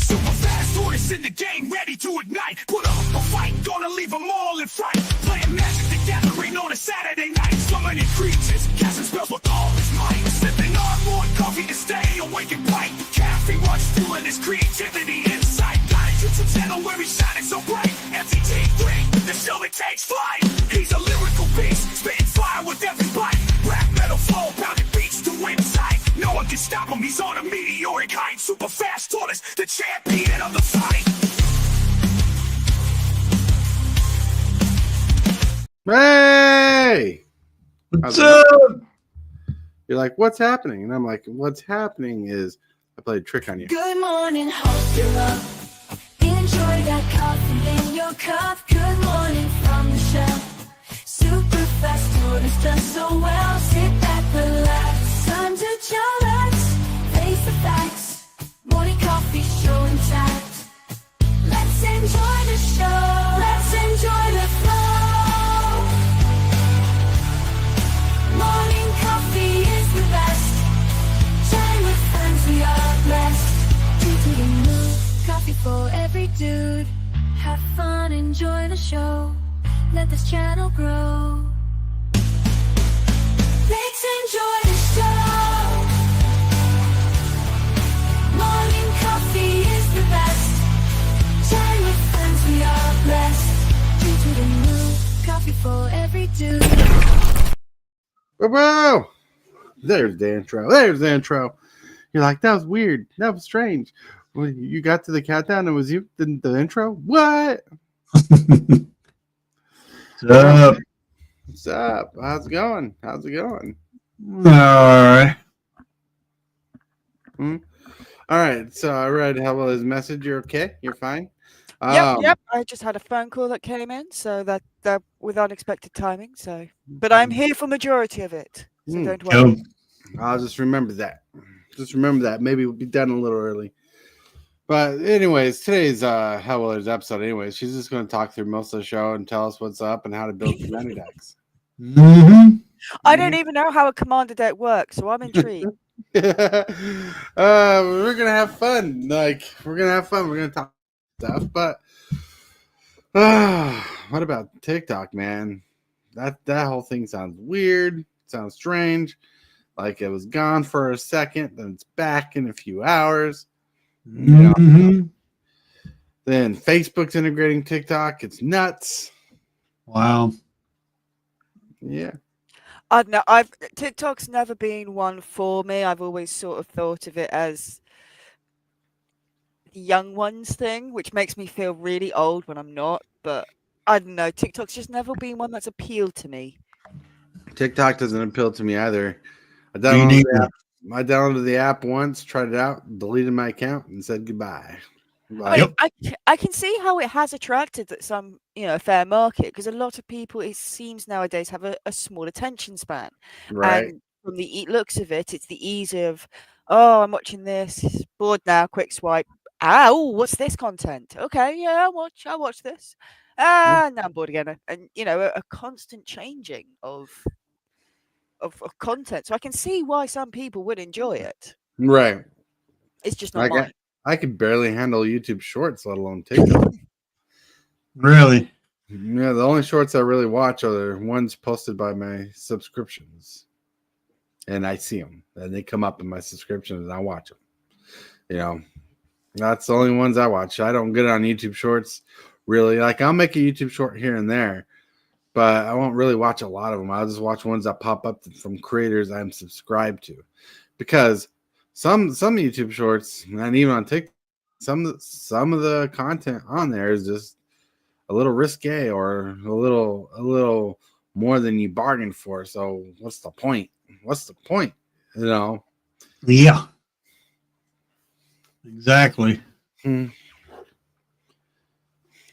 Super fast tortoise in the game, ready to ignite. Put up a fight, gonna leave them all in fright. Playing Magic the Gathering on a Saturday night. Summoning creatures, casting spells with all his might. Sipping on more coffee to stay awake and bright. Caffeine runs fueling his creativity inside. Got a YouTube channel where he's shining so bright. MTG3, the show that takes flight. He's a lyrical beast, spitting fire with every bite. Rap metal flow, pounding beats to insight. No one can stop him, he's on a meteoric height. Super fast tortoise, the champion of the fight. Hey! What's up? You're like, what's happening? And I'm like, what's happening is I played a trick on you. Good morning, hope you're up. Enjoy that coffee in your cup. Good morning from the shelf. Super fast tortoise does so well. Sit back, relax. Time to chillax. Face the facts. Morning coffee show intact. Let's enjoy the show. Let's enjoy the flow. Morning coffee is the best. Chatting with friends, we are blessed. Due to the mood, coffee for every dude. Have fun, enjoy the show. Let this channel grow. Let's enjoy the show. Morning coffee is the best. Chatting with friends, we are blessed. Due to the mood, coffee for every dude. Whoa! There's the intro. There's the intro. You're like, that was weird. That was strange. Well, you got to the countdown and it was you the intro? What? What's up? What's up? How's it going? How's it going? All right. All right. So I read Hellwheeler's message. You're okay? You're fine? Yep. I just had a phone call that came in, so that with unexpected timing. So, but I'm here for majority of it, so don't worry. I'll just remember that. Just remember that. Maybe we'll be done a little early. But anyways, today's Hellwheeler's episode. Anyways, she's just going to talk through most of the show and tell us what's up and how to build commander decks. I don't even know how a commander deck works, so I'm intrigued. We're gonna have fun. We're gonna talk stuff. But what about TikTok, man? That whole thing sounds weird. Sounds strange. Like it was gone for a second, then it's back in a few hours. You know? Then Facebook's integrating TikTok. It's nuts. Wow. Yeah. I don't know. TikTok's never been one for me. I've always sort of thought of it as the young ones thing, which makes me feel really old when I'm not. But I don't know. TikTok's just never been one that's appealed to me. TikTok doesn't appeal to me either. I downloaded the app once, tried it out, deleted my account, and said goodbye. I can see how it has attracted some, a fair market, because a lot of people, it seems nowadays, have a small attention span. Right. And from the looks of it, it's the ease of, oh, I'm watching this, bored now, quick swipe. Oh, what's this content? Okay, yeah, I'll watch this. Now I'm bored again. And a constant changing of content. So I can see why some people would enjoy it. Right. It's just not mine. I could barely handle YouTube Shorts, let alone TikTok. Really? Yeah, the only shorts I really watch are the ones posted by my subscriptions. And I see them. And they come up in my subscriptions and I watch them. That's the only ones I watch. I don't get on YouTube Shorts, really. Like, I'll make a YouTube short here and there, but I won't really watch a lot of them. I'll just watch ones that pop up from creators I'm subscribed to. Because some YouTube shorts, and even on TikTok, some of the content on there is just a little risque or a little more than you bargained for. So what's the point? Yeah. Exactly.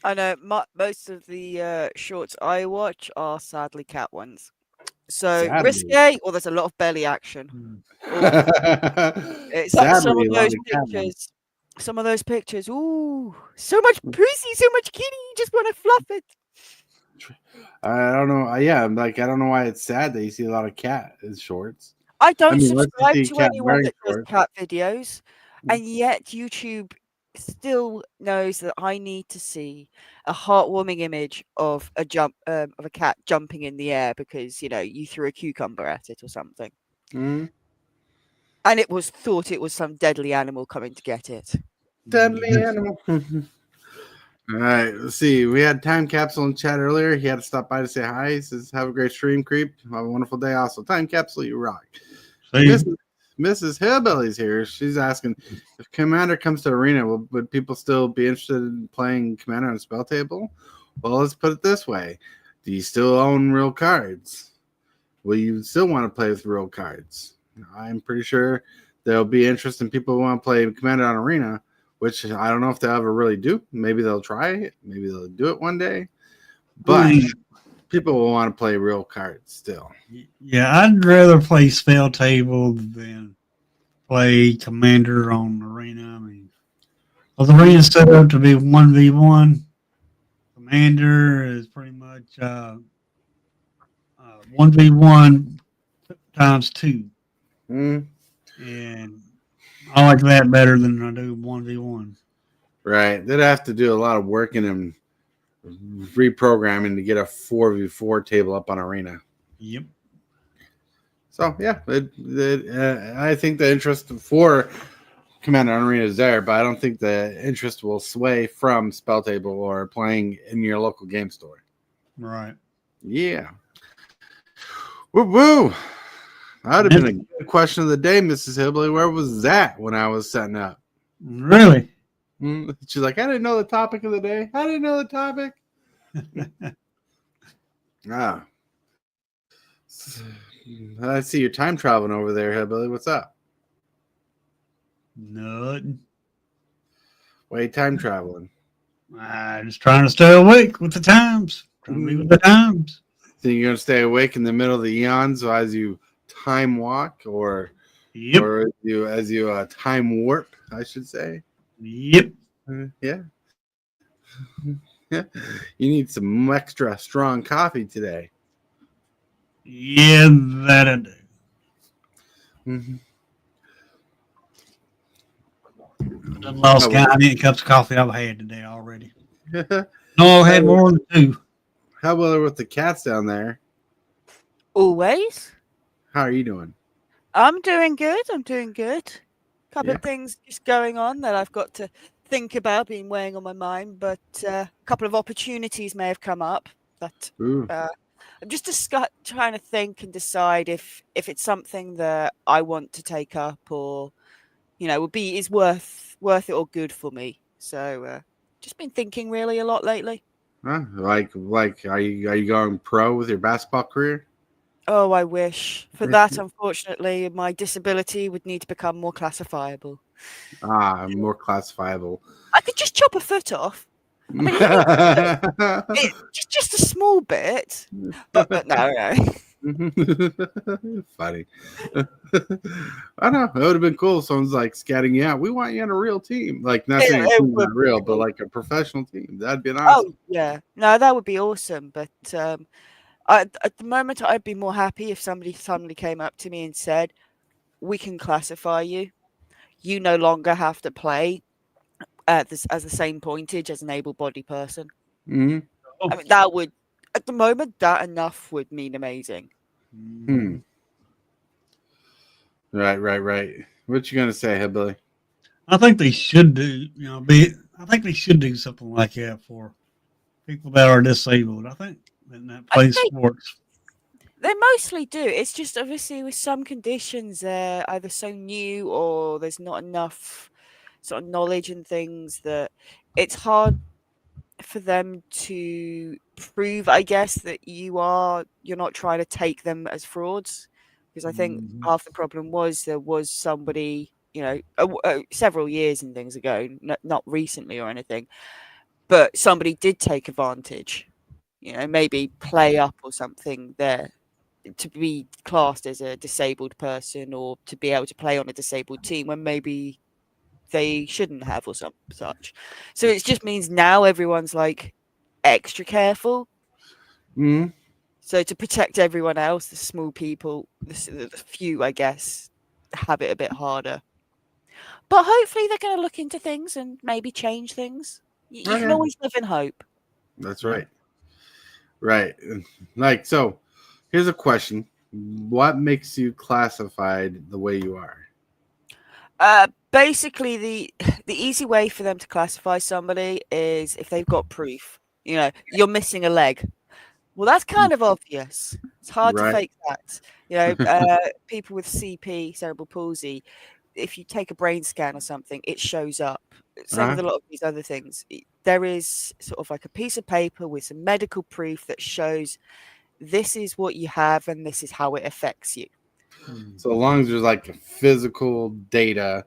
I know most of the shorts I watch are sadly cat ones. So risque, or there's a lot of belly action. It's like some of those pictures. Ooh, so much pussy, so much kitty. You just want to fluff it. I don't know. Yeah, I'm like, I don't know why it's sad that you see a lot of cat in shorts. I don't subscribe to anyone that does cat videos, and yet YouTube still knows that I need to see a heartwarming image of a cat jumping in the air because you threw a cucumber at it or something, Mm. and it was thought it was some deadly animal coming to get it. Deadly Yes. animal. All right, let's see. We had Time Capsule in chat earlier. He had to stop by to say hi. He says, "Have a great stream, creep. Have a wonderful day." Also, Time Capsule, you rock. See, Mrs. Hillbilly's here. She's asking if Commander comes to Arena, would people still be interested in playing Commander on Spell Table? Well, let's put it this way: do you still own real cards? Will you still want to play with real cards? I'm pretty sure there'll be interest in people who want to play Commander on Arena, which I don't know if they'll ever really do. Maybe they'll try it. Maybe they'll do it one day. But people will want to play real cards still. yeah, I'd rather play Spell Table than play Commander on Arena. I mean, well, the Arena's set up to be 1v1. Commander is pretty much 1v1 times 2. Mm, And I like that better than I do 1v1. right. They'd have to do a lot of working and reprogramming to get a 4v4 table up on Arena. Yep. So, yeah, I think the interest for Commander on Arena is there, but I don't think the interest will sway from Spell Table or playing in your local game store. Right. Yeah. Woo woo. That would have been a good question of the day, Mrs. Hillbilly. Where was that when I was setting up? Really? She's like, I didn't know the topic of the day. I didn't know the topic. I see you're time traveling over there, Hillbilly. What's up? Nothing. Why are you time traveling? I'm just trying to stay awake with the times. Trying to be with the times. Think you're gonna stay awake in the middle of the eons as you time walk, or Yep. or as you time warp, I should say. Yep. Yeah. Yeah. You need some extra strong coffee today. Yeah, that I do. Mm-hmm. The lost how many cups of coffee I've had today already. No, I had more than 2. How well are with the cats down there? Always. How are you doing? I'm doing good. Couple Yeah. of things just going on that I've got to think about, been weighing on my mind, but a couple of opportunities may have come up that Ooh. I'm just trying to think and decide if it's something that I want to take up or is worth it or good for me. So just been thinking really a lot lately. Huh? Like are you going pro with your basketball career? Oh, I wish. For that, unfortunately, my disability would need to become more classifiable. More classifiable. I could just chop a foot off. I mean, just a small bit, but no. Funny. I know. It would have been cool if someone's like scatting you out. We want you on a real team. Like, not saying it's not real, but like a professional team. That'd be awesome. Oh, yeah. No, that would be awesome. But at the moment, I'd be more happy if somebody came up to me and said, we can classify you. You no longer have to play as the same pointage as an able-bodied person. Mm-hmm. I mean, that would, at the moment, that enough would mean amazing. Right. What you gonna say, Hillbilly? I think they should do, I think they should do something like that for people that are disabled. I think that plays sports. They mostly do. It's just obviously with some conditions they're either so new or there's not enough sort of knowledge and things that it's hard for them to prove, I guess, that you're not trying to take them as frauds. Because I think half the problem was there was somebody, several years and things ago, not recently or anything, but somebody did take advantage, maybe play up or something there to be classed as a disabled person or to be able to play on a disabled team when maybe they shouldn't have or such. So it just means now everyone's like extra careful. Mm-hmm. So to protect everyone else, the small people, the few, I guess, have it a bit harder. But hopefully they're going to look into things and maybe change things. You can always live in hope. That's right. Right. Like, so here's a question. What makes you classified the way you are? Basically, the easy way for them to classify somebody is if they've got proof. You know, you're missing a leg. Well, that's kind of obvious. It's hard to fake that. You know, people with CP, cerebral palsy, if you take a brain scan or something, it shows up. Same with a lot of these other things. There is sort of like a piece of paper with some medical proof that shows this is what you have and this is how it affects you. So long as there's like a physical data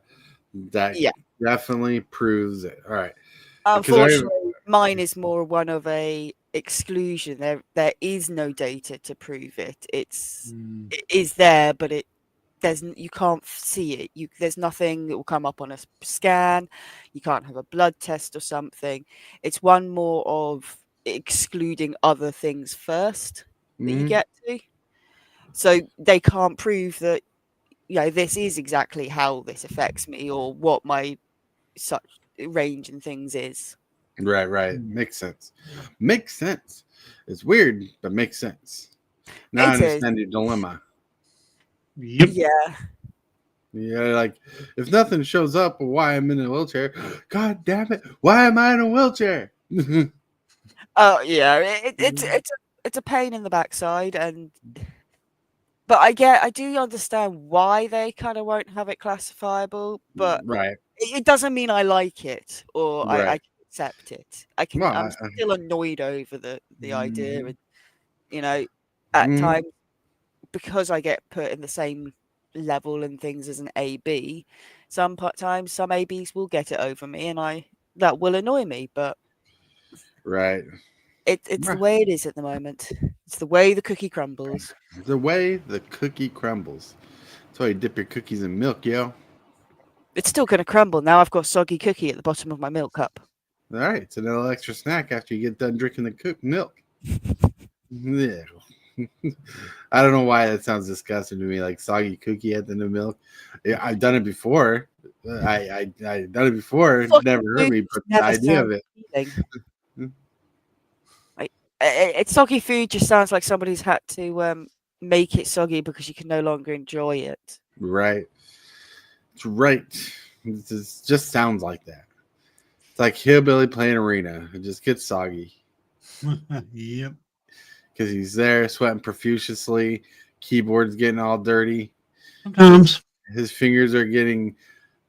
that definitely proves it. All right. Unfortunately, mine is more one of a exclusion. There is no data to prove it. It is there, but you can't see it. There's nothing that will come up on a scan. You can't have a blood test or something. It's one more of excluding other things first that you get to. So they can't prove that, you know, this is exactly how this affects me or what my such range and things is. Right. Makes sense. It's weird, but makes sense. Now I understand your dilemma. Yep. Yeah, like if nothing shows up, why I'm in a wheelchair? God damn it! Why am I in a wheelchair? Oh yeah, it's a pain in the backside, but I do understand why they kind of won't have it classifiable, but it doesn't mean I like it or I can accept it. I'm still annoyed over the idea, and you know, at times because I get put in the same level and things as an AB, sometimes some ABs will get it over me, and that will annoy me, but it's the way it is at the moment. It's the way the cookie crumbles. The way the cookie crumbles. That's why you dip your cookies in milk, yo. It's still going to crumble. Now I've got soggy cookie at the bottom of my milk cup. All right, it's another extra snack after you get done drinking the cooked milk. Yeah. I don't know why that sounds disgusting to me, like soggy cookie at the new milk. Yeah, I've done it before. I done it before. It never hurt me, but the idea of it. It's soggy food just sounds like somebody's had to make it soggy because you can no longer enjoy it. Right. It's right. It just sounds like that. It's like hillbilly playing arena. It just gets soggy. Yep. Because he's there sweating profusely. Keyboard's getting all dirty. Sometimes. His fingers are getting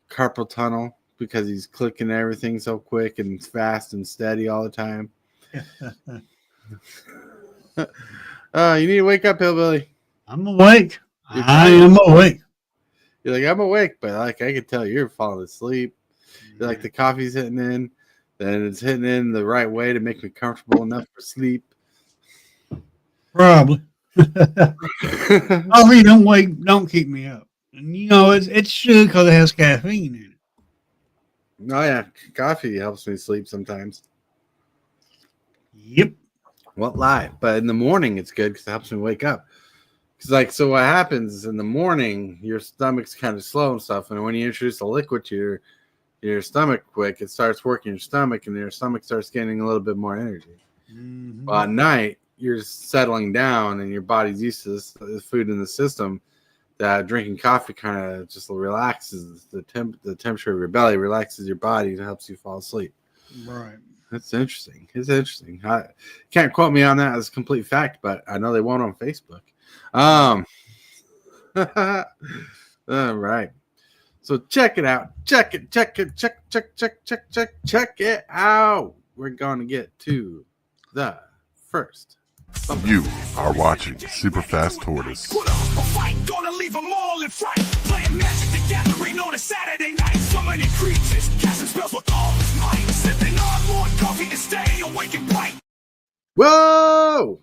carpal tunnel because he's clicking everything so quick and fast and steady all the time. You need to wake up, hillbilly. I'm awake. I am awake. You're like, I'm awake, but like I can tell you're falling asleep. You're like the coffee's hitting in, then it's hitting in the right way to make me comfortable enough for sleep. Probably. Coffee don't keep me up. And you know it's true because it has caffeine in it. Oh yeah, coffee helps me sleep sometimes. Yep. Won't lie, but in the morning it's good because it helps me wake up. Because so what happens in the morning, your stomach's kind of slow and stuff, and when you introduce a liquid to your stomach quick, it starts working your stomach, and your stomach starts getting a little bit more energy. Mm-hmm. But at night, you're settling down, and your body's used to the food in the system. That drinking coffee kind of just relaxes the temperature of your belly, relaxes your body, and helps you fall asleep. Right. That's interesting. It's interesting. I can't quote me on that as a complete fact, but I know they won't on Facebook. All right. So check it out. Check it out. We're going to get to the first. You are watching Super Fast Tortoise. Put up a fight, gonna leave them all in fright. Playing Magic the Gathering on a Saturday night. Summoning creatures, casting spells with all his might. Sipping on more coffee to stay awake and bright. Whoa!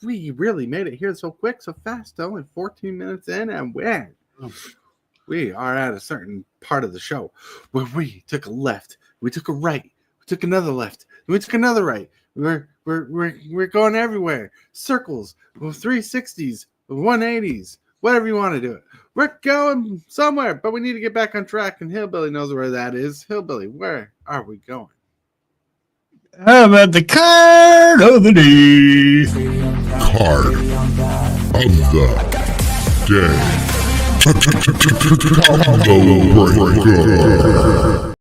We really made it here so quick, so fast. Only 14 minutes in, and we are at a certain part of the show where we took a left, we took a right, we took another left, we took another right. We're going everywhere. Circles, 360s, 180s, whatever you want to do it. We're going somewhere, but we need to get back on track, and Hillbilly knows where that is. Hillbilly, where are we going? How about the card of the day? Card of the day.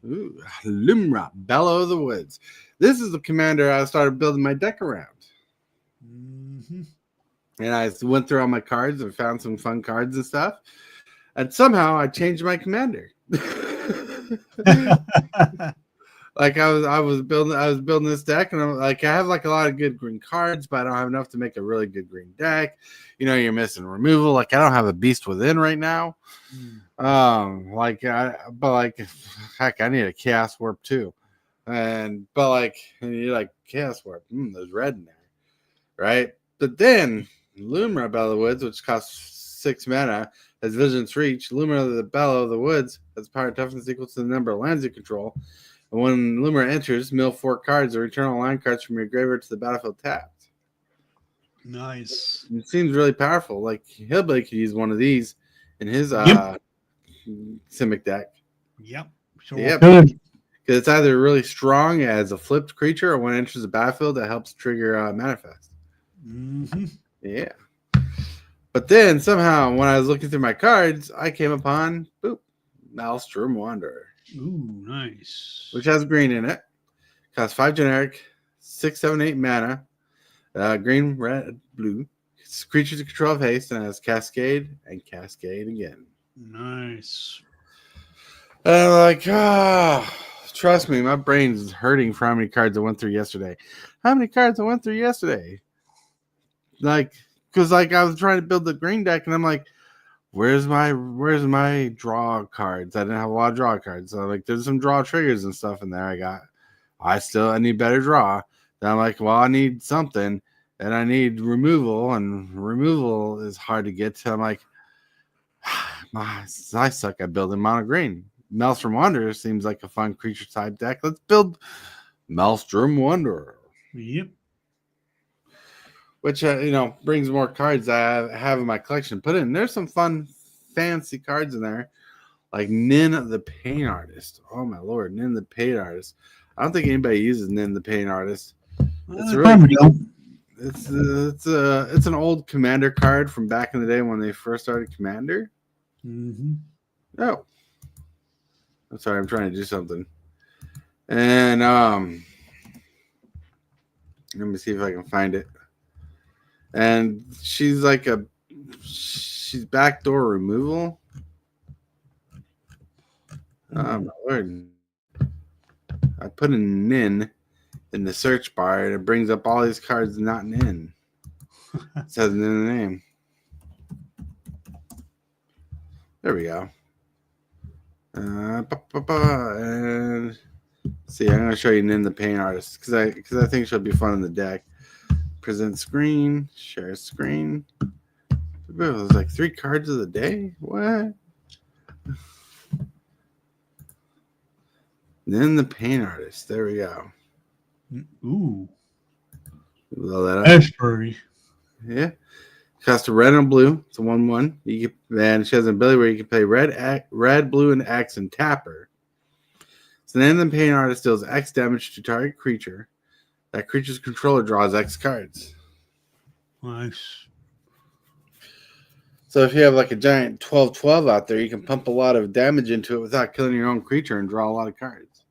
Ooh, Lumra, Bellow of the Woods. This is the commander I started building my deck around. Mm-hmm. And I went through all my cards and found some fun cards and stuff. And somehow I changed my commander. Like I was building this deck, and I have like a lot of good green cards, but I don't have enough to make a really good green deck. You know, you're missing removal. Like I don't have a Beast Within right now. Heck, I need a Chaos Warp too. You like Chaos Warp. There's red in there, right? But then Lumra Bellow of the Woods, which costs 6 mana, has Vision's Reach. Lumra the Bellow of the Woods has power and toughness equal to the number of lands you control. And when Lumra enters, mill 4 cards or return all line cards from your graveyard to the battlefield tapped. Nice. It seems really powerful. Like Hillbilly could use one of these in his Simic deck. Yep. Sure. Yep. Good. Because it's either really strong as a flipped creature, or when it enters the battlefield, that helps trigger Manifest. Mm-hmm. Yeah. But then somehow, when I was looking through my cards, I came upon Maelstrom Wanderer. Ooh, nice. Which has green in it. Costs 5 generic, 6, 7, 8 mana. Green, red, blue. It's creatures in control of haste, and has Cascade and Cascade again. Nice. And I'm like, trust me, my brain's hurting for how many cards I went through yesterday. How many cards I went through yesterday? Because I was trying to build the green deck, and I'm like, where's my draw cards? I didn't have a lot of draw cards. So there's some draw triggers and stuff in there. I need better draw. Then I'm like, well, I need something, and I need removal, and removal is hard to get to. I'm like, I suck at building mono green. Maelstrom Wanderer seems like a fun creature type deck. Let's build Maelstrom Wanderer. Yep. Which brings more cards I have in my collection. Put in. There's some fun, fancy cards in there, like Nin the Pain Artist. Oh my lord, Nin the Pain Artist. I don't think anybody uses Nin the Pain Artist. It's really it's an old Commander card from back in the day when they first started Commander. Mm-hmm. Oh, I'm sorry, I'm trying to do something. And let me see if I can find it. And she's backdoor removal. Oh my lord. I put a Nin in the search bar, and it brings up all these cards not Nin. It says Nin in the name. There we go. And see, I'm going to show you Nin the Pain Artist because I think she'll be fun in the deck. Present screen, share screen. There's like 3 cards of the day. What? Nin the Pain Artist. There we go. Ooh. Blow that up. That's pretty. Yeah. Costs a red and a blue. It's a 1/1. And she has an ability where you can play red, blue, and X and tap her. So then the Pain Artist deals X damage to target creature. That creature's controller draws X cards. Nice. So if you have like a giant 12/12 out there, you can pump a lot of damage into it without killing your own creature and draw a lot of cards.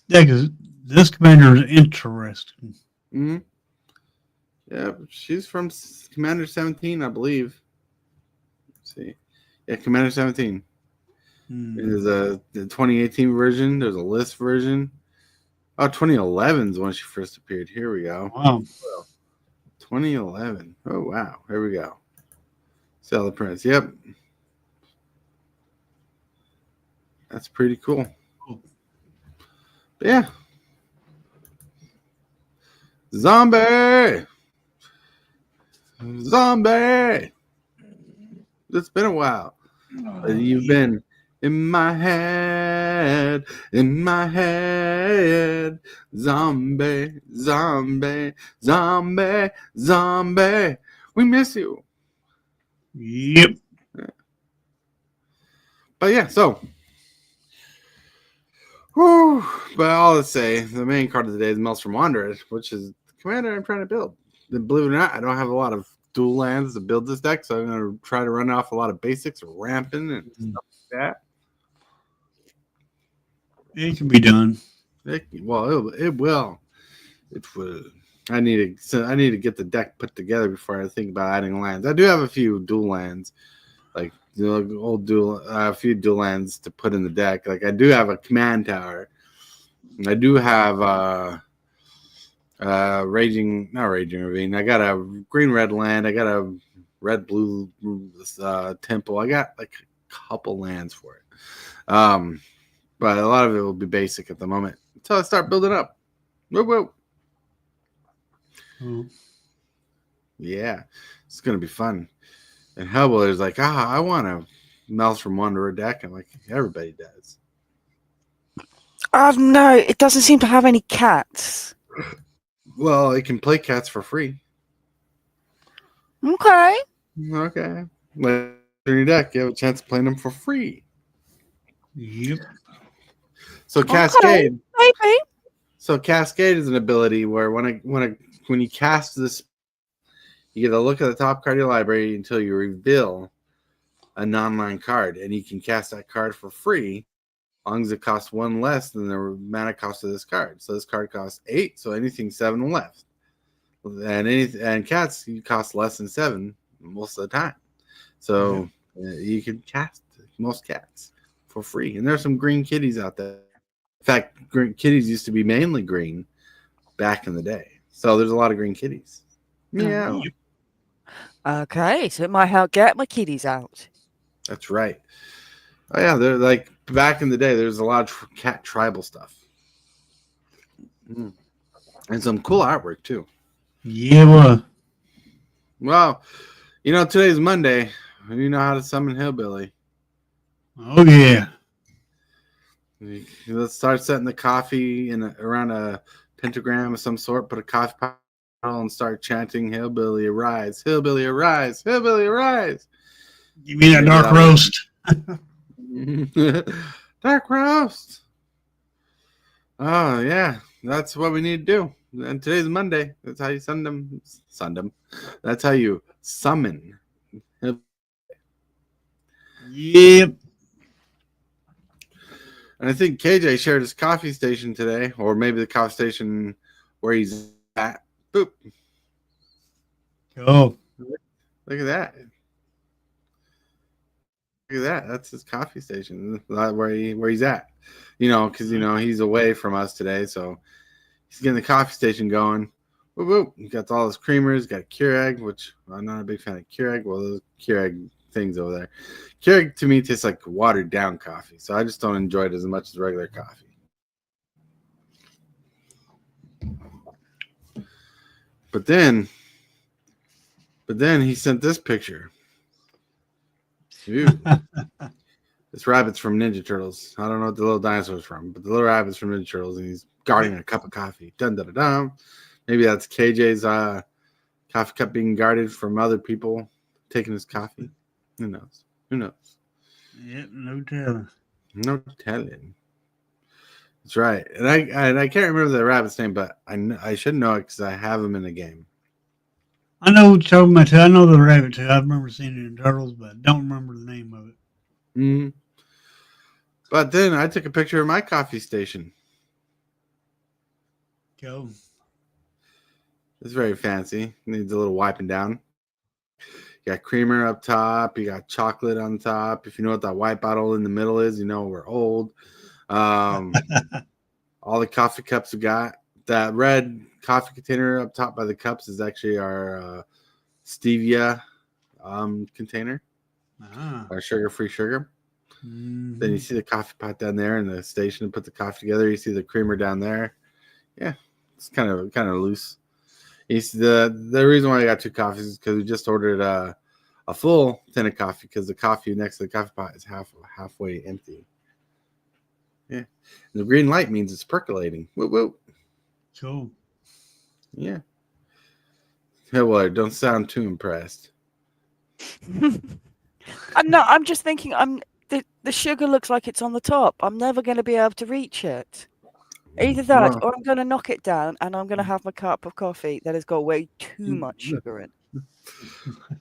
This commander is interesting. Mm-hmm. Yeah, she's from Commander 17, I believe. Let's see. Yeah, Commander 17. There's the 2018 version. There's a list version. Oh, 2011 is when she first appeared. Here we go. Wow. 2011. Oh, wow. Here we go. Cedar Rapids. Yep. That's pretty cool. But yeah. Zombie! It's been a while. You've been in my head. in my head. Zombie, zombie, zombie, zombie. We miss you. Yep. But yeah, so. Whew, but all to say, the main card of the day is Maelstrom Wanderer, which is the commander I'm trying to build. And believe it or not, I don't have a lot of dual lands to build this deck, so I'm going to try to run off a lot of basics, ramping and stuff like that. It can be done. It will. It will. I need to get the deck put together before I think about adding lands. I do have a few dual lands, like a few dual lands to put in the deck. Like I do have a command tower. I do have not raging ravine. I got a green red land. I got a red blue temple. I got like a couple lands for it. But a lot of it will be basic at the moment until I start building up. Whoa. Oh. Yeah, it's gonna be fun. And Hellwheeler's like, I want a Maelstrom Wanderer deck. I'm like, everybody does. Oh no, it doesn't seem to have any cats. Well, it can play cats for free. Okay. Okay. Like in your deck, you have a chance of playing them for free. Yep. So Cascade. Okay, maybe. So Cascade is an ability where when you cast this, you get a look at the top card of your library until you reveal a non-land card, and you can cast that card for free, as long as it costs 1 less than the mana cost of this card. So this card costs 8, so anything 7 left, and cats you cost less than 7 most of the time. So you can cast most cats for free, and there's some green kitties out there. In fact, green kitties used to be mainly green back in the day, so there's a lot of green kitties. Meow. Okay, so it might help get my kitties out. That's right. Oh yeah, they're like back in the day. There's a lot of cat tribal stuff, and some cool artwork too. Yeah. Well, today's Monday. You know how to summon Hillbilly. Oh yeah. Let's start setting the coffee around a pentagram of some sort. Put a coffee pot and start chanting "Hillbilly arise! Hillbilly arise! Hillbilly arise!" Give me that dark roast. Dark roast. Oh yeah, that's what we need to do. And today's Monday. That's how you summon them. That's how you summon. Yep. And I think KJ shared his coffee station today, or maybe the coffee station where he's at. Boop. Oh. Look at that. Look at that. That's his coffee station. Where he's at. Because he's away from us today, so he's getting the coffee station going. Whoop, whoop. He got all his creamers, got Keurig, which I'm not a big fan of Keurig. Well, those Keurig things over there. Keurig to me tastes like watered down coffee, so I just don't enjoy it as much as regular coffee. But then he sent this picture. Ew. This rabbit's from Ninja Turtles. I don't know what the little dinosaur's from, but the little rabbit's from Ninja Turtles, and he's guarding a cup of coffee. Dun dun dun dun. Maybe that's KJ's coffee cup being guarded from other people taking his coffee. Who knows? Yep, no telling. No telling. That's right. And I can't remember the rabbit's name, but I should know it because I have him in the game. I know what you're talking about too. I know the rabbit too. I remember seeing it in Turtles, but I don't remember the name of it. Mm-hmm. But then I took a picture of my coffee station. Go. It's very fancy. Needs a little wiping down. You got creamer up top. You got chocolate on top. If you know what that white bottle in the middle is, we're old. All the coffee cups we got. That red coffee container up top by the cups is actually our stevia container. Our sugar-free sugar. Mm-hmm. Then you see the coffee pot down there in the station to put the coffee together. You see the creamer down there. Yeah, it's kind of loose. The reason why I got 2 coffees is because we just ordered a full tin of coffee because the coffee next to the coffee pot is halfway empty. Yeah. The green light means it's percolating. Whoop, whoop. Cool. Yeah. Hellwheeler, don't sound too impressed. I'm not. I'm just thinking. The sugar looks like it's on the top. I'm never going to be able to reach it. Either that, Well, or I'm going to knock it down, and I'm going to have my cup of coffee that has got way too much sugar in.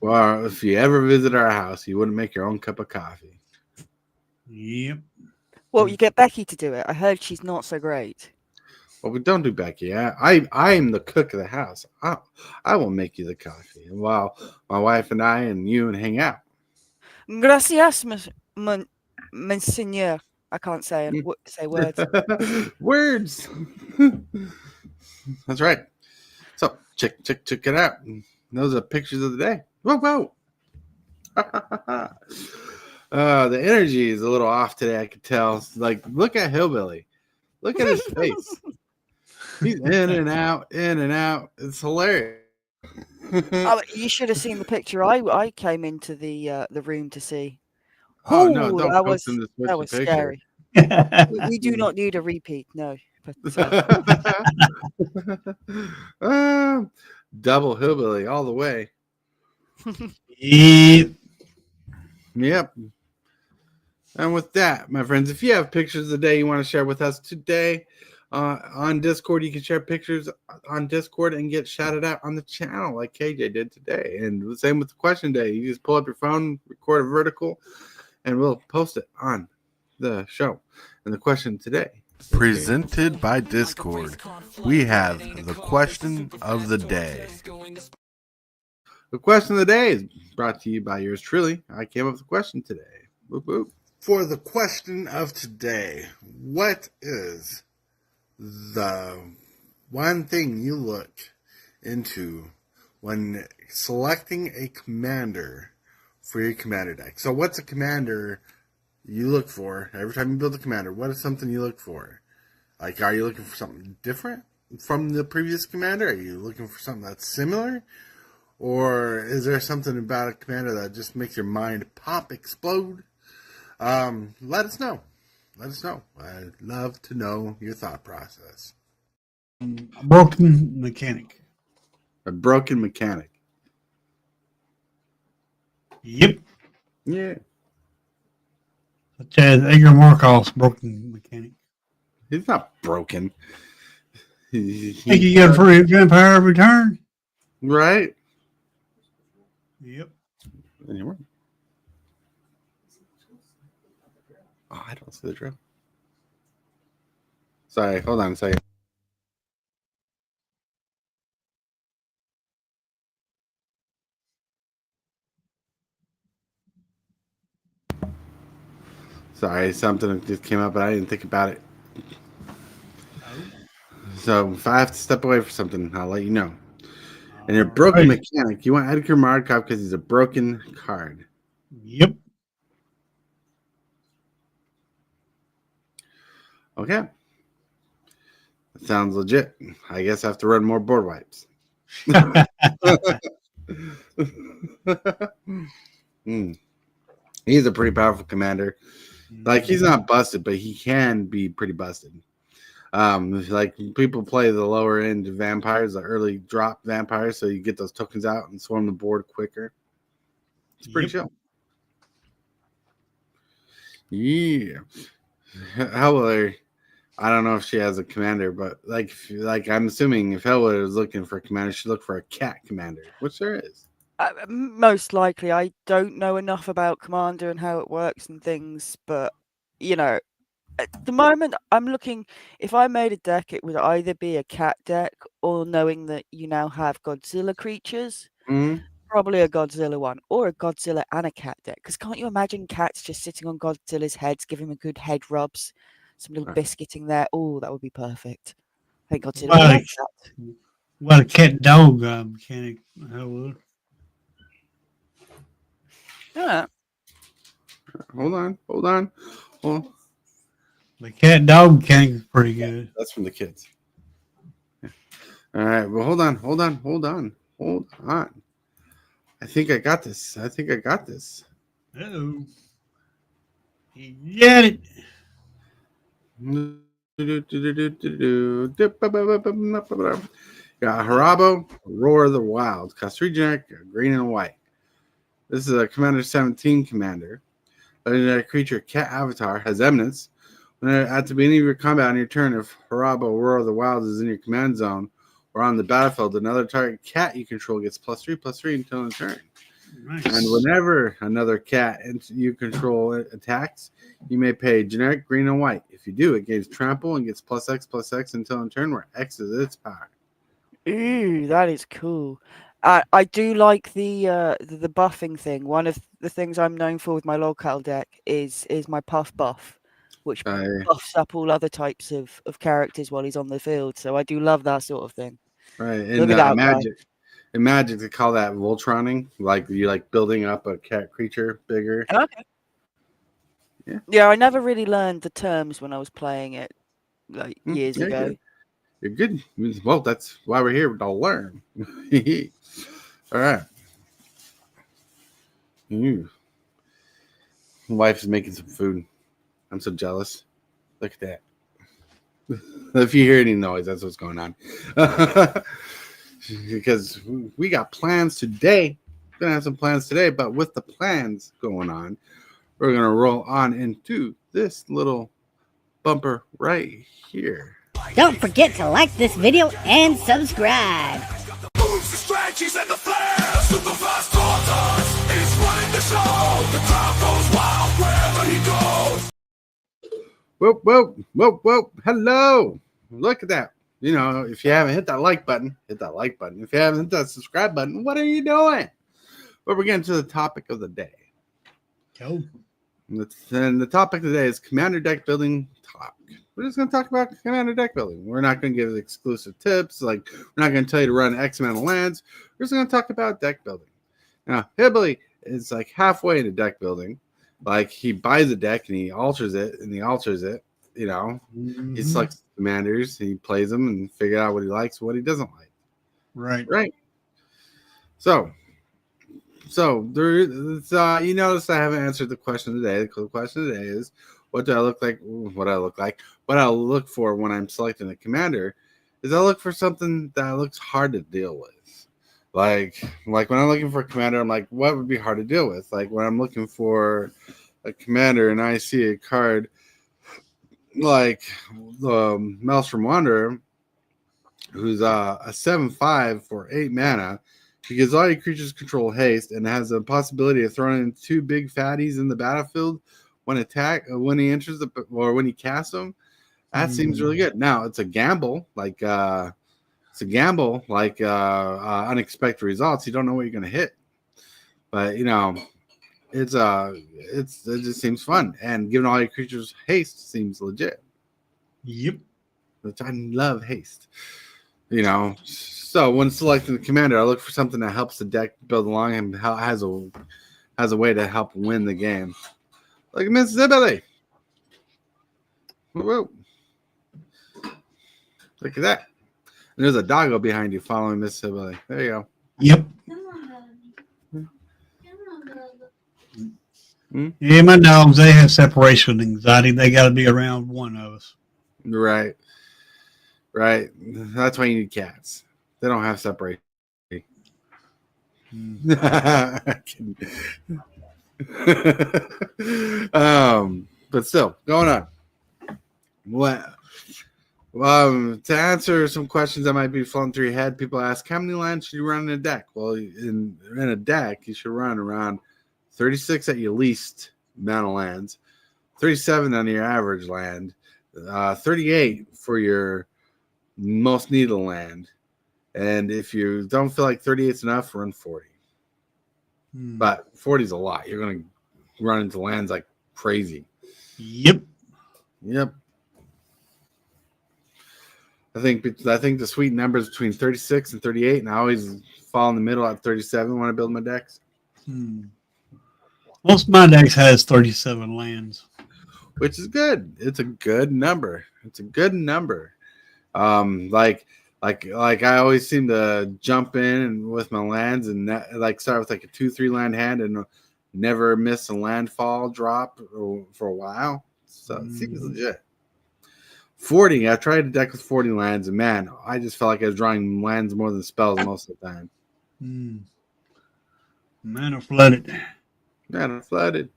well, if you ever visit our house, you wouldn't make your own cup of coffee. Yep. Well, you get Becky to do it. I heard she's not so great. Well, we don't do Becky. I'm the cook of the house. I will make you the coffee, and while my wife and I and you and hang out. Gracias, Monsignor. I can't say words. Words. That's right. So check it out. Those are pictures of the day. Whoa, whoa. The energy is a little off today. I could tell. Like, look at Hillbilly. Look at his face. He's in and out, in and out. It's hilarious. Oh, you should have seen the picture I came into the room to see. Oh no! Don't that post him to switch that the was picture. scary. We do not need a repeat, no. But, Double Hillbilly all the way. Yep. Yep. And with that, my friends, if you have pictures of the day you want to share with us today on Discord, you can share pictures on Discord and get shouted out on the channel like KJ did today. And the same with the question day. You just pull up your phone, record a vertical, and we'll post it on the show. And the question today, Presented by Discord, we have the question of the day. the question of the day is brought to you by yours truly. I came up with the question today. Boop, boop. For the question of today, what is the one thing you look into when selecting a commander for your commander deck? So what's a commander you look for every time you build a commander? What is something you look for? Like, are you looking for something different from the previous commander? Are you looking for something that's similar? Or is there something about a commander that just makes your mind pop, explode? Let us know. Let us know. I'd love to know your thought process. A broken mechanic. A broken mechanic. Yep. Yeah. Such as Edgar Markov's broken mechanic. He's not broken. Think you get a free vampire every turn? Right? Yep. Anywhere. Oh, I don't see the drill. Sorry, hold on a second. Sorry, something just came up, but I didn't think about it. So if I have to step away for something, I'll let you know. And your broken mechanic, you want Edgar Markov because he's a broken card. Yep. Okay. That sounds legit. I guess I have to run more board wipes. He's a pretty powerful commander. Like, he's not busted, but he can be pretty busted. Like, people play the lower end vampires, the early drop vampires, so you get those tokens out and swarm the board quicker. It's pretty chill. Yeah. Hellwheeler, I don't know if she has a commander, but like I'm assuming if Hellwheeler is looking for a commander, she look for a cat commander, which there is. Most likely. I don't know enough about Commander and how it works and things, but, you know, at the moment I'm looking, if I made a deck, it would either be a cat deck or knowing that you now have Godzilla creatures, probably a Godzilla one, or a Godzilla and a cat deck. Because can't you imagine cats just sitting on Godzilla's heads, giving him a good head rubs, some little biscuiting there? Oh, that would be perfect. I think Godzilla would like that. Well, a cat dog mechanic. Hellwheeler. Yeah. Hold on. The cat dog mechanic is pretty good. That's from the kids. Yeah. All right. Well, hold on. I think I got this. Uh-oh. You get it. Got Harabo, Roar of the Wild. Cost 3 generic, green and white. This is a Commander 17 commander. Legendary creature, cat avatar, has eminence. When at the beginning of your combat on your turn, if Harabo, Roar of the Wild is in your command zone or on the battlefield, another target cat you control gets +3/+3 until the turn. Nice. And whenever another cat you control attacks, you may pay generic green and white. If you do, it gains trample and gets +X/+X until in turn, where X is its power. Ooh, that is cool. I do like the buffing thing. One of the things I'm known for with my locale deck is my puff buff, which buffs up all other types of characters while he's on the field. So I do love that sort of thing. Right. Look at that guy. In Magic, they call that Voltroning. Like you like building up a cat creature bigger. Okay. Yeah, I never really learned the terms when I was playing it like years ago. You're good. Well, that's why we're here to learn. All right. Wife's making some food. I'm so jealous. Look at that. If you hear any noise, that's what's going on. Because we got plans today. We're going to have some plans today, but with the plans going on, we're going to roll on into this little bumper right here. Don't forget to like this video and subscribe. Moves, the strategies, and the flares. Super fast tortoise is running the show. The crowd goes wild wherever he goes. Whoop, whoop, whoop, whoop. Hello. Look at that. You know, if you haven't hit that like button, hit that like button. If you haven't hit that subscribe button, what are you doing? But we're getting to the topic of the day. Cool. And the topic today is Commander deck building talk. We're just going to talk about Commander deck building. We're not going to give exclusive tips. Like, we're not going to tell you to run X amount of lands. We're just going to talk about deck building. Now, HILLBILLY is like halfway into deck building. Like, he buys a deck and he alters it, you know. He selects commanders, he plays them and figure out what he likes and what he doesn't like. Right. So there's you notice I haven't answered the question today. The question today is, what do I look like? What I look like? What I look for when I'm selecting a commander is I look for something that looks hard to deal with. Like when I'm looking for a commander, I'm like, what would be hard to deal with? Like when I'm looking for a commander and I see a card like the Maelstrom Wanderer, who's a 7/5 for 8 mana. He gives all your creatures control haste and has a possibility of throwing in 2 big fatties in the battlefield when he enters or when he casts them. That seems really good. Now it's a gamble, like unexpected results. You don't know what you're going to hit, but you know it just seems fun, and giving all your creatures haste seems legit. Yep. Which I love haste. You know, so when selecting the commander, I look for something that helps the deck build along and has a way to help win the game. Like Mississippi. Whoa. Look at that. And there's a doggo behind you following Mississippi. There you go. Yep. Yeah, my dogs, they have separation anxiety. They got to be around one of us. Right. That's why you need cats. They don't have separation. But still, going on. What? To answer some questions that might be flowing through your head, people ask, how many lands should you run in a deck? Well, in a deck, you should run around 36 at your least amount of lands, 37 on your average land, 38 for your most needed land. And if you don't feel like 38 is enough, run 40. But 40 is a lot. You're going to run into lands like crazy. Yep. I think the sweet number is between 36 and 38, and I always fall in the middle at 37 when I build my decks. Most of my decks has 37 lands, which is good. It's a good number. Like I always seem to jump in and with my lands and start with like a 2-3 land hand and never miss a landfall drop for a while. So it seems legit. 40. I tried a deck with 40 lands, and man, I just felt like I was drawing lands more than spells most of the time. Mana flooded. Man, I flooded.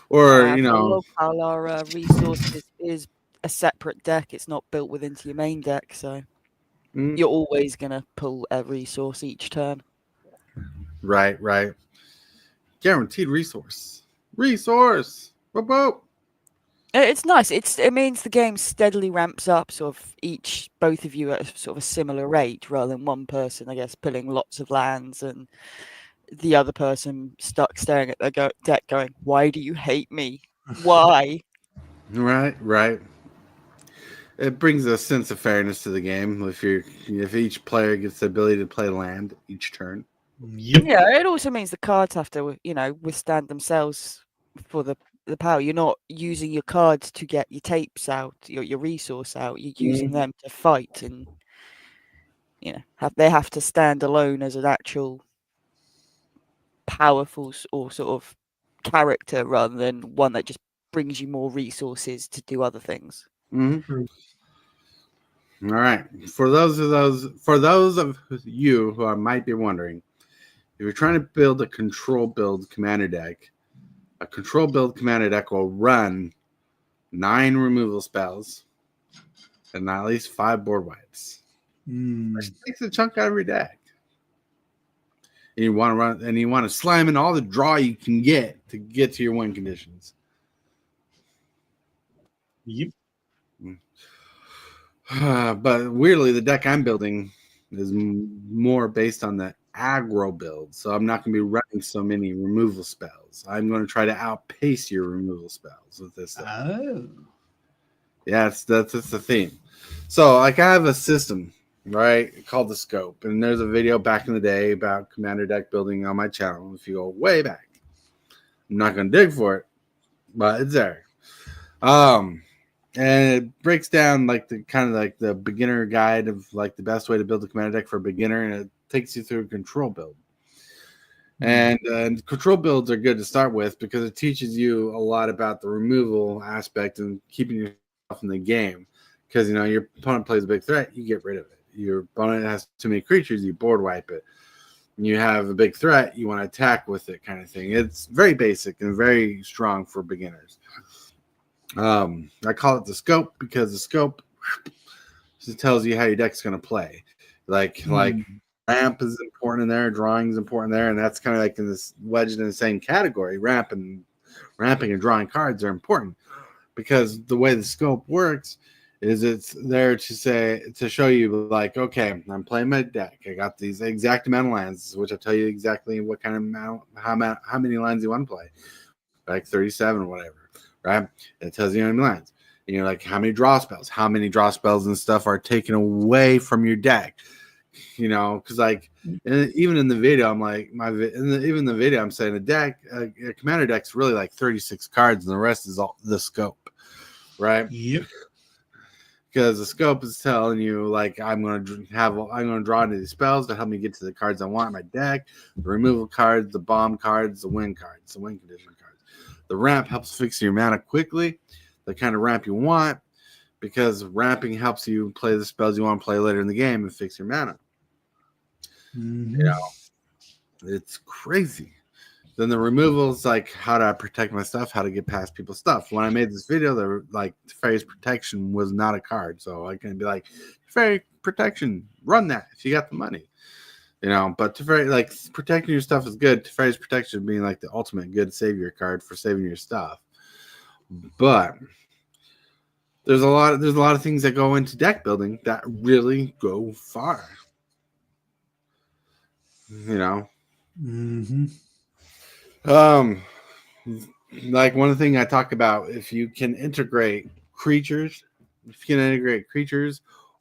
Or, I you know, love how our resources is a separate deck. It's not built within your main deck, so you're always gonna pull a resource each turn. Right. Guaranteed resource. Resource. Whoop, whoop. It's nice. It means the game steadily ramps up, sort of both of you at a sort of a similar rate, rather than one person, I guess, pulling lots of lands and the other person stuck staring at their deck, going, "Why do you hate me? Why?" Right. It brings a sense of fairness to the game if each player gets the ability to play land each turn. Yep. Yeah, it also means the cards have to, withstand themselves for the power. You're not using your cards to get your tapes out, your resource out. You're using them to fight, and they have to stand alone as an actual powerful or sort of character, rather than one that just brings you more resources to do other things. All right. For those of you who might be wondering, if you're trying to build a control build commander deck, a control build commander deck will run 9 removal spells and at least 5 board wipes. Which takes a chunk out of your deck. And you want to slam in all the draw you can get to your win conditions. Yep. But weirdly, the deck I'm building is more based on the aggro build, so I'm not going to be running so many removal spells. I'm going to try to outpace your removal spells with this. Oh. Yeah, that's the theme. So, like, I have a system, right, called the Scope, and there's a video back in the day about commander deck building on my channel. If you go way back, I'm not going to dig for it, but it's there. And it breaks down like the beginner guide of like the best way to build a commander deck for a beginner, and it takes you through a control build. And control builds are good to start with because it teaches you a lot about the removal aspect and keeping yourself in the game. Because your opponent plays a big threat, you get rid of it. Your opponent has too many creatures, you board wipe it. And you have a big threat, you want to attack with it, kind of thing. It's very basic and very strong for beginners. I call it the Scope because the Scope just tells you how your deck's going to play. Like ramp is important in there, drawing is important there, and that's kind of like in this wedged in the same category. Ramping and drawing cards are important because the way the Scope works is it's there to show you like, okay, I'm playing my deck. I got these exact amount of lands, which will tell you exactly what kind of amount, how many lands you want to play, like 37 or whatever. Right? It tells you how many lands. And you're like, how many draw spells and stuff are taken away from your deck. Because like even in the video, I'm like even the video, I'm saying a commander deck's really like 36 cards, and the rest is all the Scope, right? Yep. Because the Scope is telling you like I'm going to draw into these spells to help me get to the cards I want in my deck, the removal cards, the bomb cards, the win cards, the win condition cards. The ramp helps fix your mana quickly, the kind of ramp you want, because ramping helps you play the spells you want to play later in the game and fix your mana. It's crazy. Then the removal is like how do I protect my stuff, how to get past people's stuff. When I made this video, there were like Teferi's Protection was not a card, so I can be like, Teferi Protection, run that if you got the money. But Teferi, like, protecting your stuff is good. Teferi's Protection being like the ultimate good savior card for saving your stuff. But there's a lot of things that go into deck building that really go far. Like one thing I talk about, if you can integrate creatures,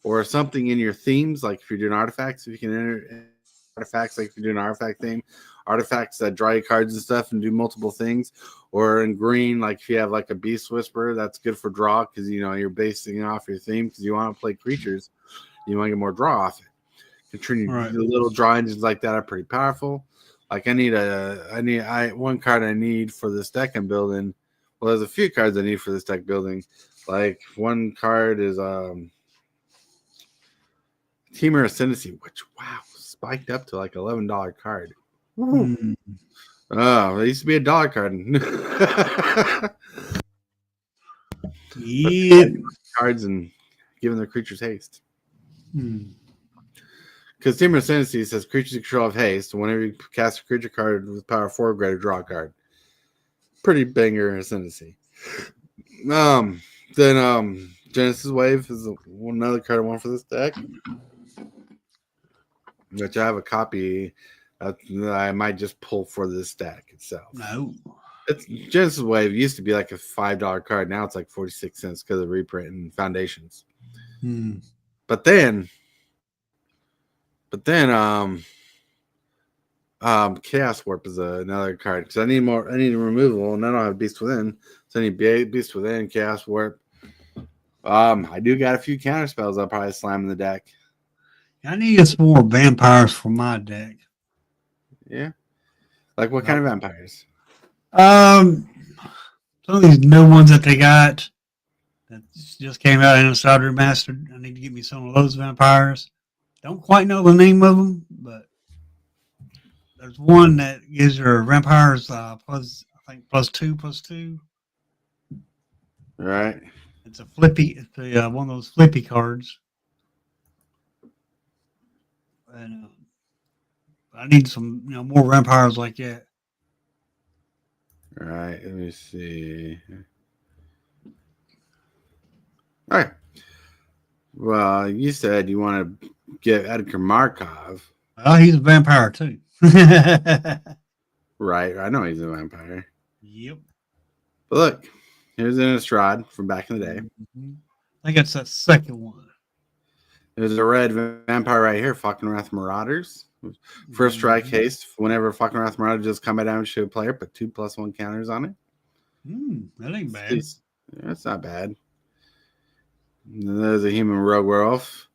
or something in your themes, like if you're doing artifacts, if you can enter artifacts, like if you're doing an artifact theme, artifacts that draw you cards and stuff and do multiple things, or in green, like if you have like a Beast Whisperer, that's good for draw because you're basing off your theme because you want to play creatures, you want to get more draw off it. The little draw engines like that are pretty powerful. Like one card I need for this deck I'm building. Well, there's a few cards I need for this deck building. Like one card is Teamer Ascendancy, which spiked up to like $11 card. Hmm. Oh, it used to be $1 card. Yeah. Cards and giving their creatures haste. Hmm. Because Teamer Ascendancy says creatures you control have haste. Whenever you cast a creature card with power 4 or greater, draw a card. Pretty banger Ascendancy. Then Genesis Wave is another card I want for this deck. Which I have a copy that I might just pull for this deck itself. No. It's Genesis Wave used to be like a $5 card. Now it's like 46 cents because of reprint and foundations. Hmm. But then Chaos Warp is another card because I need removal and I don't have Beast Within. So I need Beast Within, Chaos Warp. I do got a few counter spells I'll probably slam in the deck. I need some more vampires for my deck. Yeah. Like what kind of vampires? Some of these new ones that they got that just came out in a Cedar Remastered. I need to get me some of those vampires. Don't quite know the name of them, but there's one that gives your vampires plus, I think, +2/+2. Right. It's a flippy. It's one of those flippy cards. And I need some, more vampires like that. All right, let me see. All right. Well, you said you want to get Edgar Markov. Well, he's a vampire too. Right, I know he's a vampire. Yep. But look, here's an Innistrad from back in the day. Mm-hmm. I think it's that second one. There's a red vampire right here, fucking Wrath Marauders. First strike haste. Whenever fucking Wrath Marauder does combat damage to a player, put 2+1 counters on it. That ain't bad. That's not bad. And then there's a human rogue werewolf.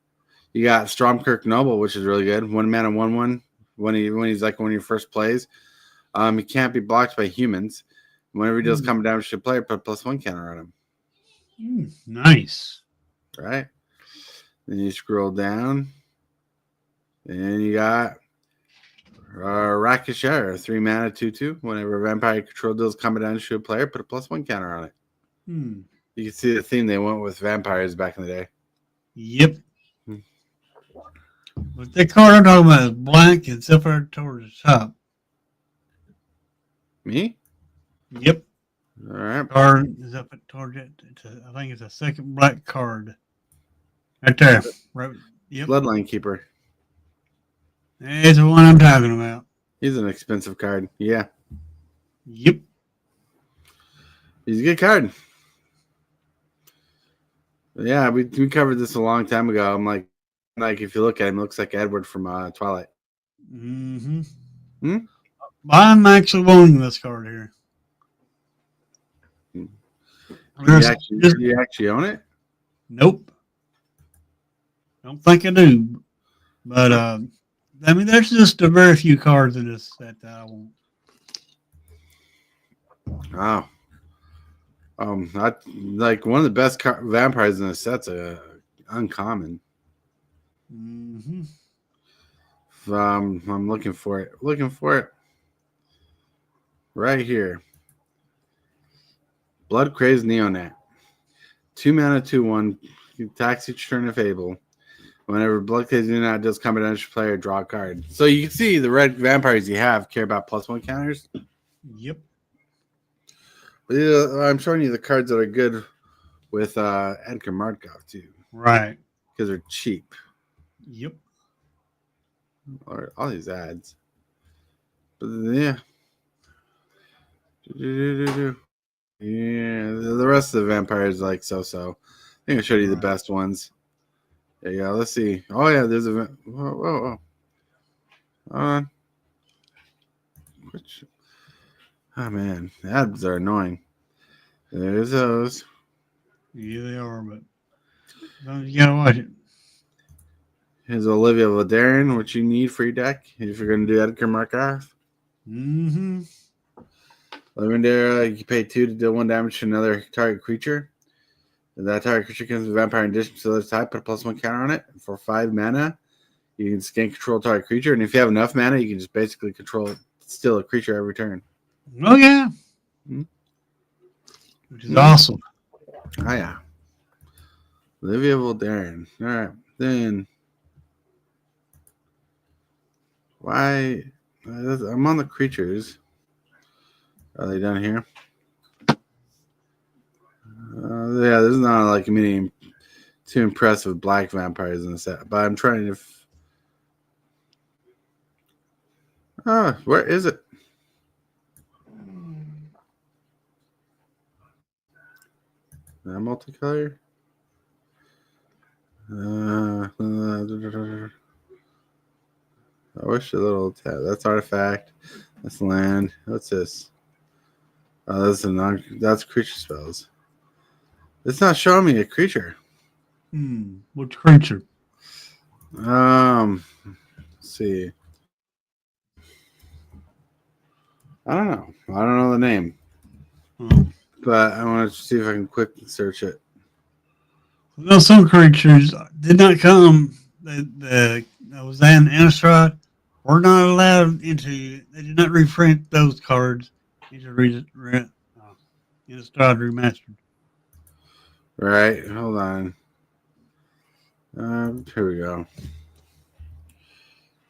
You got Stormkirk Noble, which is really good. 1 mana, 1/1. When he's like one of your first plays, he can't be blocked by humans. Whenever he does combat damage to a player, put +1 counter on him. Nice. Right. Then you scroll down, and you got Rakashara, 3 mana, 2/2. Whenever a vampire control deals combat damage to a player, put a +1 counter on it. You can see the theme they went with vampires back in the day. Yep. But the card I'm talking about is blank and zipper towards the top. Me? Yep. All right. Card is up towards it. I think it's a second black card. Right there. Right. Yep. Bloodline Keeper. That's the one I'm talking about. He's an expensive card. Yeah. Yep. He's a good card. Yeah, we covered this a long time ago. I'm like if you look at him, it looks like Edward from Twilight. I'm actually wanting this card here. Do you actually own it? Nope. Don't think I do. But there's just a very few cards in this set that I want. Oh. I like one of the best vampires in the set's uncommon. I'm looking for it. Right here. Blood Crazed Neonat. 2 mana, 2/1. Attacks each turn if able. Whenever Blood Crazed Neonat does combat damage to a player, draw a card. So you can see the red vampires you have care about +1 counters. Yep. I'm showing you the cards that are good with Edgar Markov too. Right. Because they're cheap. Yep. Or all these ads. But yeah. Yeah, the rest of the vampires like so. I think I showed you the best ones. There you go. Let's see. Oh yeah, there's a whoa. Which oh man, ads are annoying. There's those. Yeah, they are, but you gotta watch it. Here's Olivia Ladarian, what you need for your deck if you're gonna do Edgar Markov. Lavendera, you pay 2 to deal 1 damage to another target creature. That target creature becomes a vampire in addition to the other type. Put a +1 counter on it. For 5 mana, you can scan control target creature, and if you have enough mana, you can just basically steal a creature every turn. Oh yeah, which is awesome. Oh yeah, Olivia Voldaren. All right, then why? I'm on the creatures. Are they down here? Yeah, there's not like many too impressive black vampires in the set, but I'm trying to. Where is it? Multicolor. I wish a little tab. That's artifact. That's land. What's this? Oh, that's creature spells. It's not showing me a creature. Which creature? Let's see. I don't know. I don't know the name. But I want to see if I can quickly search it. Well, some creatures did not come. That was an Innistrad. We're not allowed into. They did not reprint those cards. These are Innistrad remastered. Right. Hold on. Here we go.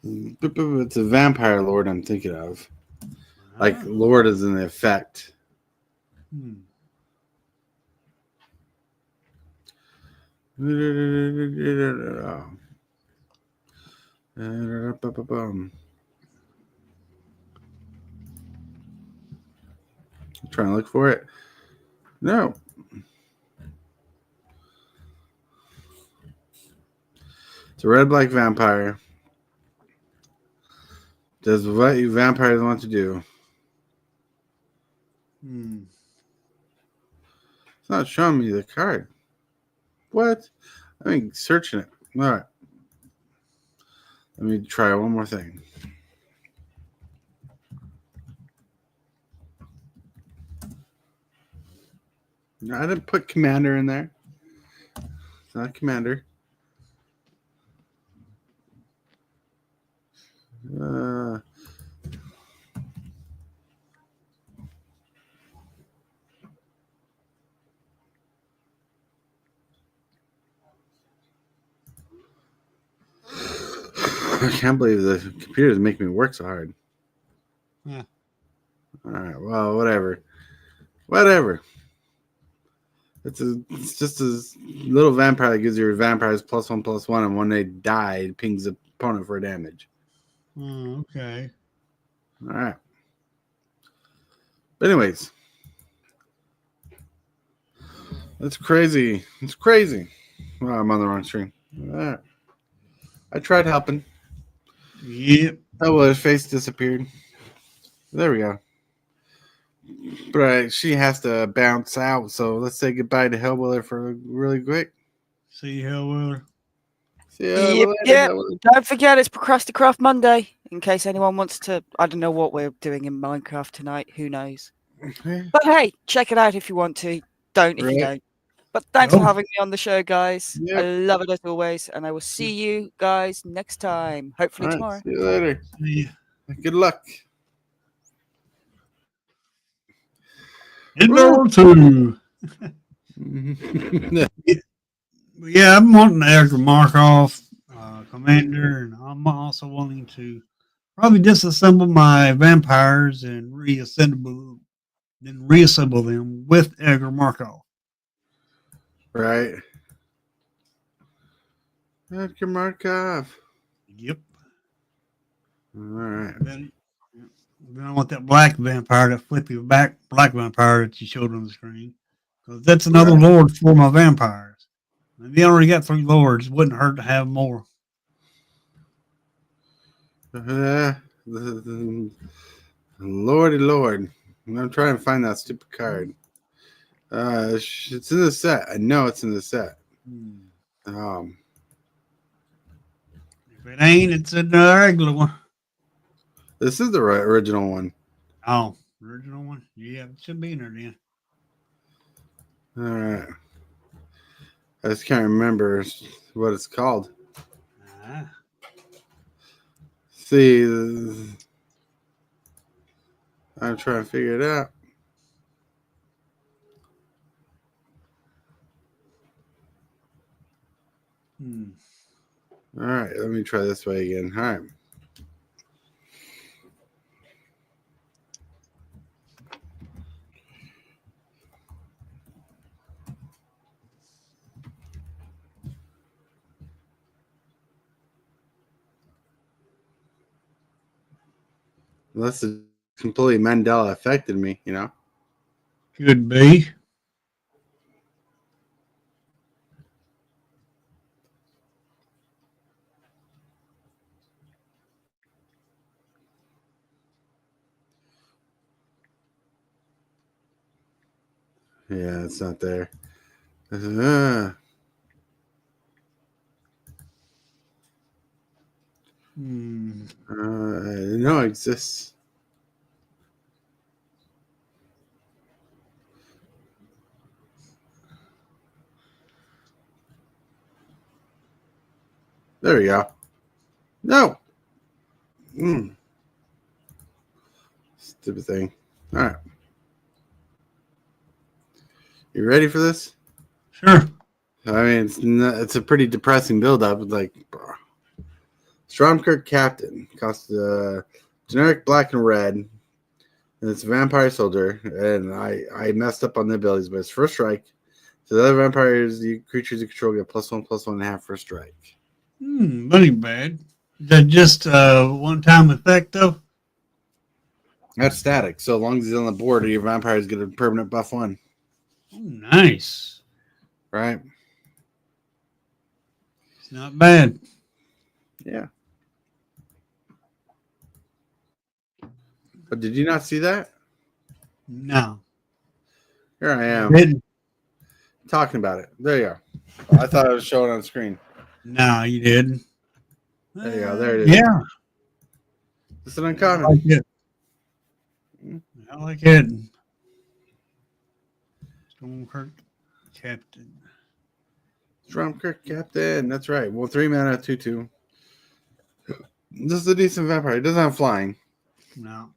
It's a vampire lord I'm thinking of. Like lord is in the effect. Trying to look for it. No. It's a red-black vampire. Does what you vampires want to do. It's not showing me the card. What? I mean, searching it. All right. Let me try one more thing. No, I didn't put commander in there. It's not commander. I can't believe the computers make me work so hard. Yeah. All right. Well, whatever. It's just a little vampire that gives your vampires +1/+1, and when they die, it pings the opponent for damage. Okay. All right. But anyways, that's crazy. It's crazy. Well, I'm on the wrong screen. All right. I tried helping. Yep. Oh, well, his face disappeared. There we go. But she has to bounce out, so let's say goodbye to Hellwheeler for really quick. See you, Hellwheeler. See you Yep. Don't forget, it's Procrasticraft Monday. In case anyone wants to, I don't know what we're doing in Minecraft tonight. Who knows? But hey, check it out if you want to. Don't if you don't. But thanks for having me on the show, guys. Yep. I love it as always, and I will see you guys next time. Hopefully tomorrow. See you later. Yeah. Good luck. Number 2. Yeah, I'm wanting to Edgar Markov commander, and I'm also wanting to probably disassemble my vampires and reassemble them with Edgar Markov. Right. Edgar Markov. Yep. All right. Then I want that black vampire, that flippy back black vampire that you showed on the screen. Because that's another lord for my vampires. And they already got 3 lords. Wouldn't hurt to have more. Lordy Lord. I'm trying to find that stupid card. It's in the set. I know it's in the set. If it ain't, it's in the regular one. This is the original one. Oh, original one? Yeah, it should be in there then. All right. I just can't remember what it's called. See, I'm trying to figure it out. All right, let me try this way again. All right. Unless it completely Mandela affected me, you know? Could be. Yeah, it's not there. No, it exists. There we go. No. Stupid thing. All right. You ready for this? Sure. I mean, it's a pretty depressing build-up. Like, Stromkirk Captain costs generic black and red, and it's a vampire soldier. And I messed up on the abilities, but it's first strike. So the other vampires, creatures you control get +1/+1.5 first strike. That ain't bad. Is that just one-time effect though? That's static. So as long as he's on the board, your vampires get a permanent +1. Oh, nice. Right? It's not bad. Yeah. But did you not see that? No. Here I am talking about it. There you go. I thought I was showing on the screen. No, you didn't. There you go. There it is. Yeah. It's an uncommon. I like it. I like it. Stromkirk Captain. Stromkirk Captain. That's right. Well, 3 mana, 2/2. This is a decent vampire. It doesn't have flying. No.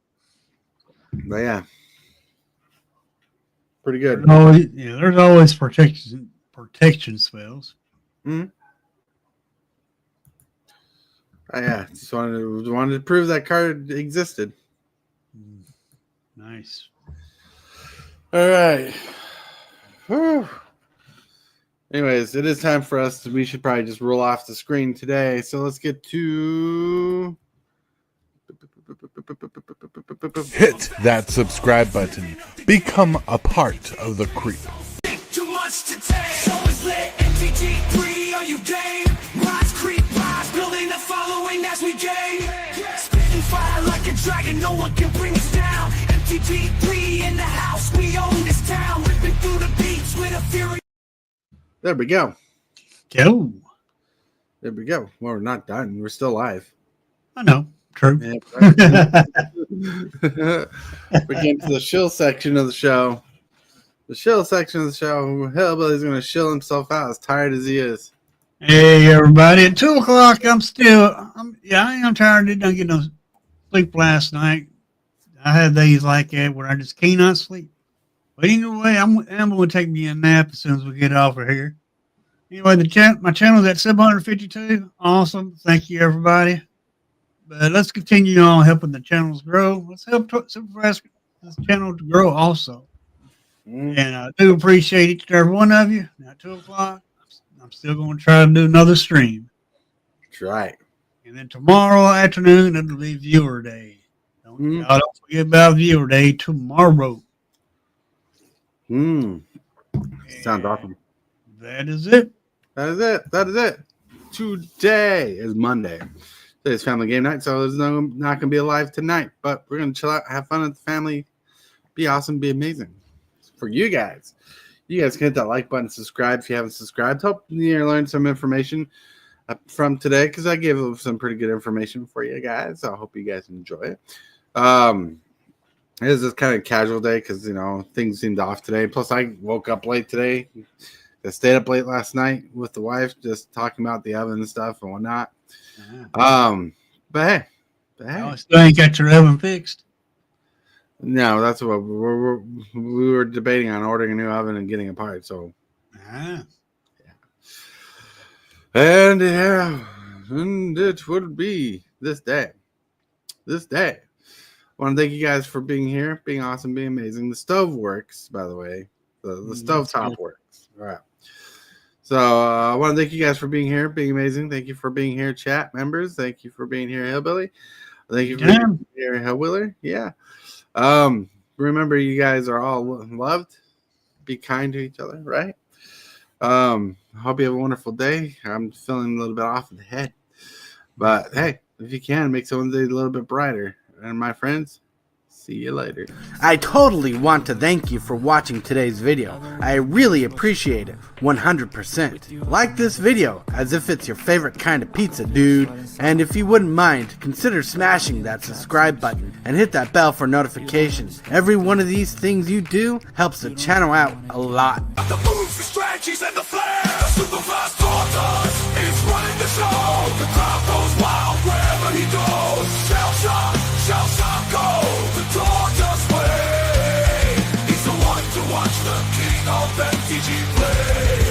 But yeah. Pretty good. There's always protection spells. Oh, yeah. Just wanted to prove that card existed. Nice. All right. Whew. Anyways, it is time for us. We should probably just roll off the screen today. So let's get to... Hit that subscribe button. Become a part of the crew. Too much to take. So it's lit. MTG3, are you game? Rise, creep, rise, building a following as we gain. Spitting fire like a dragon, no one can bring us down. MTG3 in the house, we own this town. Ripping through the beats with a fury. There we go. Go. There we go. Well, we're not done. We're still live. I know. True. Yeah, we came to the shill section of the show. The shill section of the show. Hellbilly's going to shill himself out as tired as he is. Hey, everybody. At 2 o'clock, I am tired. I didn't get no sleep last night. I had days like that where I just cannot sleep. But anyway, I'm going to take me a nap as soon as we get off of here. Anyway, my channel is at 752. Awesome. Thank you, everybody. But let's continue on helping the channels grow. Let's help this channel to grow also. And I do appreciate each and every one of you. Now, at 2 o'clock, I'm still going to try to do another stream. That's right. And then tomorrow afternoon, it'll be viewer day. Y'all don't forget about viewer day tomorrow. Sounds awesome. That is it. That is it. Today is Monday. Today's family game night, so there's not going to be a live tonight, but we're going to chill out, have fun with the family, be awesome, be amazing. For you guys can hit that like button, subscribe if you haven't subscribed. Hope you learned some information from today, because I gave some pretty good information for you guys. So I hope you guys enjoy it. It is this kind of casual day because things seemed off today. Plus, I woke up late today. I stayed up late last night with the wife, just talking about the oven and stuff and whatnot. But hey, I still ain't got your oven fixed. no, that's what we were debating on ordering a new oven and getting a part. So, and it would be this day. I want to thank you guys for being here, being awesome, being amazing. The stove works, by the way. The stove top works. All right. So I want to thank you guys for being here, being amazing. Thank you for being here, chat members. Thank you for being here, Hillbilly. Thank you for being here, Hellwheeler. Yeah. Remember, you guys are all loved. Be kind to each other, right? I hope you have a wonderful day. I'm feeling a little bit off of the head. But hey, if you can, make someone's day a little bit brighter. And my friends, see you later. I totally want to thank you for watching today's video. I really appreciate it, 100%. Like this video as if it's your favorite kind of pizza, dude. And if you wouldn't mind, consider smashing that subscribe button and hit that bell for notifications. Every one of these things you do helps the channel out a lot. The moves, the strategies, and the flair. Super fast tortoise is running the show. The crowd goes wild wherever he goes. Shall shot go. The tortoise way. He's the one to watch, the king of MTG play.